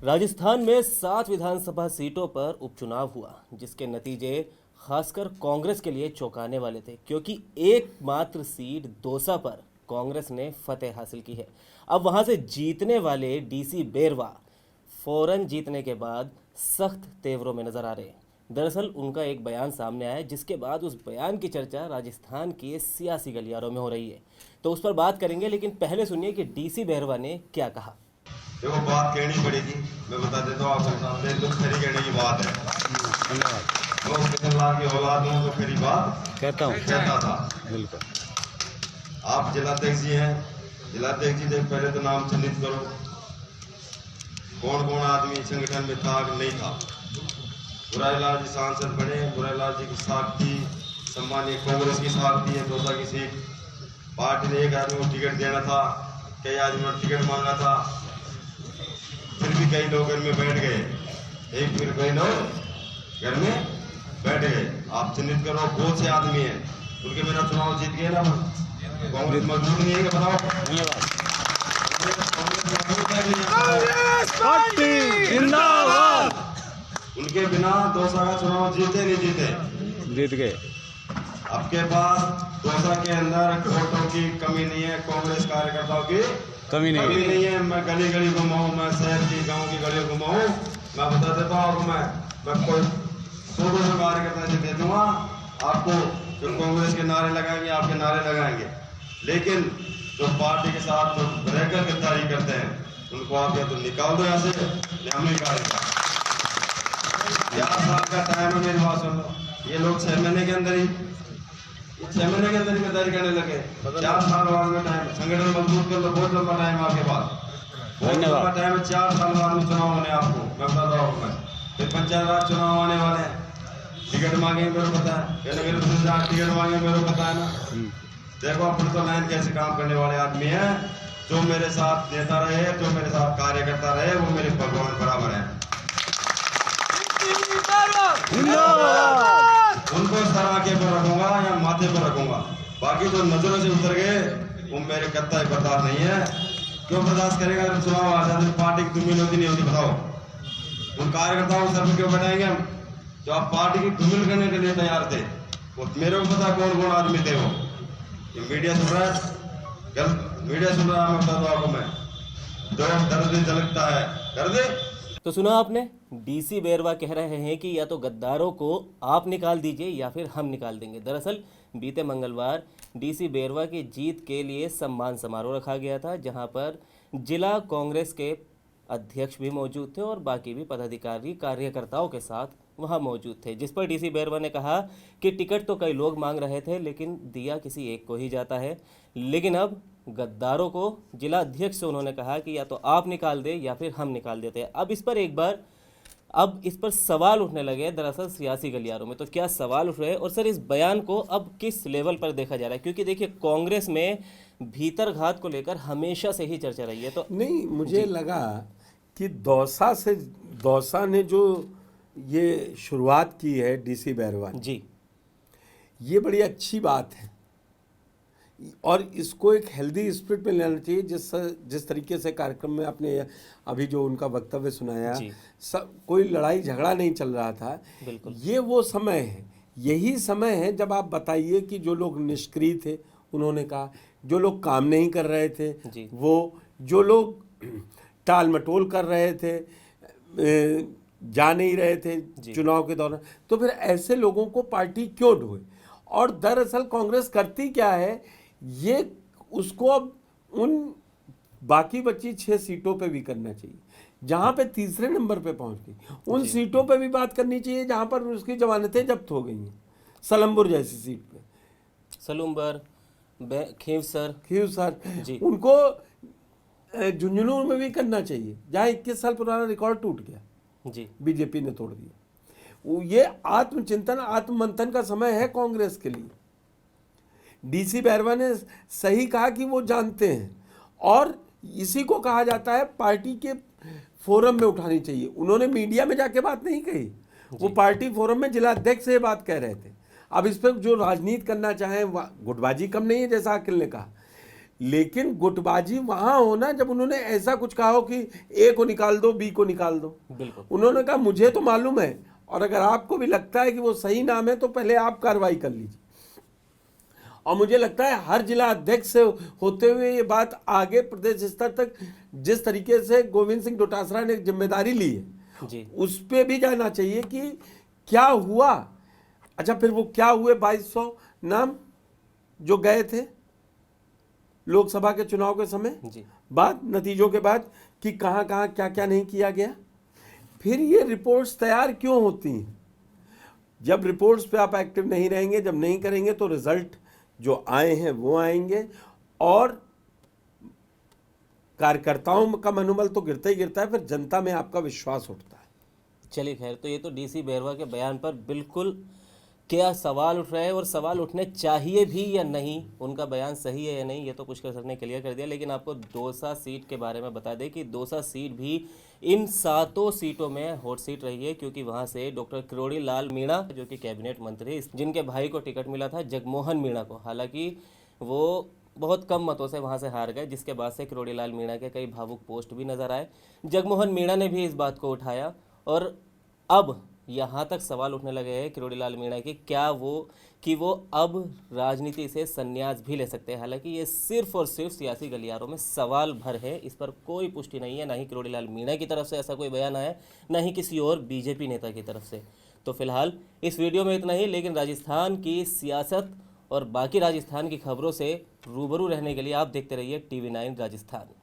राजस्थान में 7 विधानसभा सीटों पर उपचुनाव हुआ, जिसके नतीजे खासकर कांग्रेस के लिए चौंकाने वाले थे, क्योंकि एकमात्र सीट दौसा पर कांग्रेस ने फतेह हासिल की है। अब वहां से जीतने वाले डीसी बेरवा फौरन जीतने के बाद सख्त तेवरों में नजर आ रहे हैं। दरअसल उनका एक बयान सामने आया, जिसके बाद उस बयान की चर्चा राजस्थान के सियासी गलियारों में हो रही है। तो उस पर बात करेंगे, लेकिन पहले सुनिए कि डीसी बेरवा ने क्या कहा। देखो, बात कहनी पड़ेगी। मैं बता देता हूँ आपके सामने, तो खरी कहने की बात है। धन्यवाद। किशन लाल की औलाद हूँ तो खरी बात कहता था। बिल्कुल। आप जिलाध्यक्ष जी हैं, जिलाध्यक्ष जी देख पहले तो नाम चिन्हित करो, कौन कौन आदमी संगठन में था नहीं था। बुराईलाल जी सांसद बने, बुराईलाल जी की साख थी, सम्मानीय कांग्रेस की साख थी, दौसा की सीट। पार्टी ने एक आदमी को टिकट देना था, कई आदमी ने टिकट मांगा था, फिर भी कई लोग घर में बैठ गए। एक फिर कई लोग घर में बैठ गए। आप चिन्हित करो बहुत से आदमी हैं, उनके बिना चुनाव जीत गए ना। कांग्रेस मजबूत नहीं है, बताओ। धन्यवाद। जिंदाबाद। उनके बिना दौसा का चुनाव जीते नहीं जीते, जीत गए। आपके पास दौसा के अंदर वोटों की कमी नहीं है, कांग्रेस कार्यकर्ताओं की कमी नहीं है। मैं गली गली घुमाऊं, मैं शहर की गांव की गली घुमाऊं, मैं बता देता हूँ आपको, मैं कोई 100-200 कार्यकर्ता से दे दूंगा आपको, जो कांग्रेस के नारे लगाएंगे, आपके नारे लगाएंगे। लेकिन जो पार्टी के साथ जो रहकर गद्दारी करते हैं, उनको आप या तो निकाल दो यहाँ से, या हम निकालेंगे। 4 साल का टाइम है, मेरी बात सुन लो। ये लोग 6 महीने के अंदर ही गद्दारी करने लगे। 4 साल बाद में टाइम, संगठन मजबूत कर लो, बहुत लंबा टाइम है आपके पास, बहुत लंबा टाइम है। 4 साल बाद में चुनाव होने आपको, मैं बताता हूँ। मैं फिर पंचायत राज चुनाव आने वाले हैं, टिकट मांगेंगे, मेरे को पता है। टिकट मांगेंगे, मेरे को पता है ना। देखो अपन तो लाइन कैसे काम करने वाले आदमी हैं। जो मेरे साथ नेता रहे, जो मेरे साथ कार्यकर्ता रहे, वो मेरे भगवान बराबर है। उनको सर आगे पर रखूंगा या माथे पर रखूंगा, बाकी तो नजरों से उतर गए, वो मेरे कत्ता बर्दाश्त नहीं है। क्यों बर्दाश्त करेगा? जब चुनाव आ जाते पार्टी की धूमिल होती नहीं होती, बताओ। उन कार्यकर्ताओं को सर पे क्यों बैठाएंगे हम, जो आप पार्टी की धूमिल करने के लिए तैयार थे? वो मेरे को पता कौन कौन आदमी थे वो। ये मीडिया सुन रहा है, मीडिया सुन रहा है, मैं बता दो आपको। मैं जो दर्द झलकता है, दर्द। तो सुना आपने, डीसी बेरवा कह रहे हैं कि या तो गद्दारों को आप निकाल दीजिए या फिर हम निकाल देंगे। दरअसल बीते मंगलवार डीसी बेरवा की जीत के लिए सम्मान समारोह रखा गया था, जहां पर जिला कांग्रेस के अध्यक्ष भी मौजूद थे और बाकी भी पदाधिकारी कार्यकर्ताओं के साथ वहां मौजूद थे। जिस पर डीसी बेरवा ने कहा कि टिकट तो कई लोग मांग रहे थे, लेकिन दिया किसी एक को ही जाता है। लेकिन अब गद्दारों को जिला अध्यक्ष से उन्होंने कहा कि या तो आप निकाल दे या फिर हम निकाल देते हैं। अब इस पर सवाल उठने लगे दरअसल सियासी गलियारों में। तो क्या सवाल उठ रहे हैं, और सर इस बयान को अब किस लेवल पर देखा जा रहा है? क्योंकि देखिए, कांग्रेस में भीतरघात को लेकर हमेशा से ही चर्चा रही है। तो नहीं, मुझे लगा कि दौसा ने जो ये शुरुआत की है डीसी बेरवा जी, ये बड़ी अच्छी बात है और इसको एक हेल्दी स्पिरिट में लेना चाहिए। जिस तरीके से कार्यक्रम में आपने अभी जो उनका वक्तव्य सुनाया, कोई लड़ाई झगड़ा नहीं चल रहा था। बिल्कुल। ये वो समय है, यही समय है जब आप बताइए कि जो लोग निष्क्रिय थे उन्होंने कहा, जो लोग काम नहीं कर रहे थे वो, जो लोग टाल मटोल कर रहे थे, जा नहीं रहे थे चुनाव के दौरान, तो फिर ऐसे लोगों को पार्टी क्यों ढोए? और दरअसल कांग्रेस करती क्या है, ये उसको अब उन बाकी बची 6 सीटों पे भी करना चाहिए, जहां पे तीसरे नंबर पे पहुंच गई। उन सीटों पे भी बात करनी चाहिए जहां पर उसकी जमानतें जब्त हो गई हैं। सलम्बुर जैसी सीट पे, सलूम्बर, खीवसर जी, उनको झुंझुनू में भी करना चाहिए, जहां 21 साल पुराना रिकॉर्ड टूट गया जी, बीजेपी ने तोड़ दिया। ये आत्मचिंतन, आत्ममंथन का समय है कांग्रेस के लिए। डीसी बेरवा ने सही कहा कि वो जानते हैं, और इसी को कहा जाता है पार्टी के फोरम में उठानी चाहिए। उन्होंने मीडिया में जाके बात नहीं कही, वो पार्टी फोरम में जिला अध्यक्ष से बात कह रहे थे। अब इस पर जो राजनीति करना चाहें, गुटबाजी कम नहीं है, जैसा अखिल ने कहा। लेकिन गुटबाजी वहां होना जब उन्होंने ऐसा कुछ कहा हो कि ए को निकाल दो, बी को निकाल दो। बिल्कुल। उन्होंने कहा मुझे तो मालूम है, और अगर आपको भी लगता है कि वो सही नाम है तो पहले आप कार्रवाई कर लीजिए। और मुझे लगता है हर जिला अध्यक्ष से होते हुए ये बात आगे प्रदेश स्तर तक, जिस तरीके से गोविंद सिंह डोटासरा ने जिम्मेदारी ली है जी, उस पे भी जाना चाहिए कि क्या हुआ। अच्छा, फिर वो क्या हुए 2200 नाम जो गए थे लोकसभा के चुनाव के समय, जी, बाद नतीजों के बाद, कि कहाँ कहाँ क्या क्या नहीं किया गया। फिर ये रिपोर्ट्स तैयार क्यों होती हैं? जब रिपोर्ट्स पे आप एक्टिव नहीं रहेंगे, जब नहीं करेंगे, तो रिजल्ट जो आए हैं वो आएंगे, और कार्यकर्ताओं का मनोबल तो गिरता ही गिरता है, फिर जनता में आपका विश्वास उठता है। चलिए खैर, तो ये तो डीसी बेरवा के बयान पर बिल्कुल क्या सवाल उठ रहे हैं, और सवाल उठने चाहिए भी या नहीं, उनका बयान सही है या नहीं, ये तो पुष्कर सर ने क्लियर कर दिया। लेकिन आपको दौसा सीट के बारे में बता दें कि दौसा सीट भी इन 7 सीटों में हॉट सीट रही है, क्योंकि वहां से डॉक्टर किरोड़ी लाल मीणा, जो कि कैबिनेट मंत्री, जिनके भाई को टिकट मिला था जगमोहन मीणा को, हालांकि वो बहुत कम मतों से वहां से हार गए, जिसके बाद से किरोड़ी लाल मीणा के कई भावुक पोस्ट भी नजर आए। जगमोहन मीणा ने भी इस बात को उठाया, और अब यहाँ तक सवाल उठने लगे हैं किरोड़ी लाल मीणा की, क्या वो अब राजनीति से संन्यास भी ले सकते हैं। हालांकि ये सिर्फ और सिर्फ सियासी गलियारों में सवाल भर है, इस पर कोई पुष्टि नहीं है, ना ही किरोड़ी लाल मीणा की तरफ से ऐसा कोई बयान आया, ना ही किसी और बीजेपी नेता की तरफ से। तो फिलहाल इस वीडियो में इतना ही, लेकिन राजस्थान की सियासत और बाकी राजस्थान की खबरों से रूबरू रहने के लिए आप देखते रहिए TV9 राजस्थान।